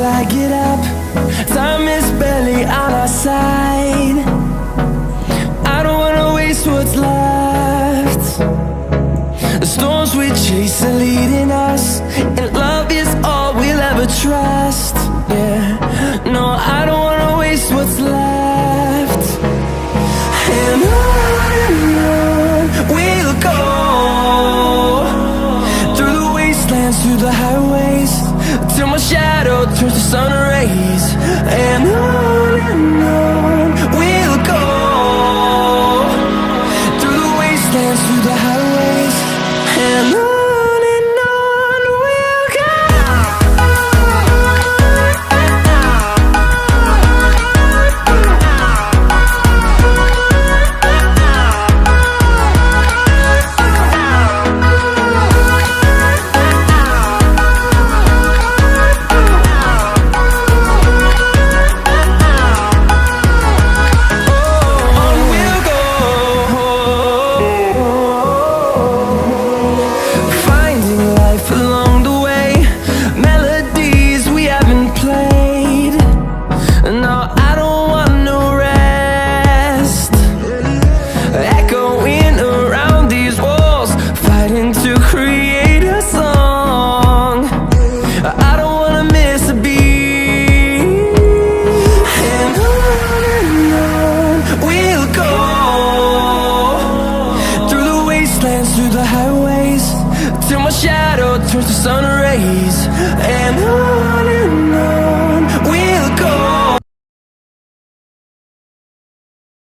I get up. Time is barely on our side. I don't wanna waste what's left. The storms we chase are leading us, and love is all we'll ever trust. Yeah, no, I don't wanna waste what's left.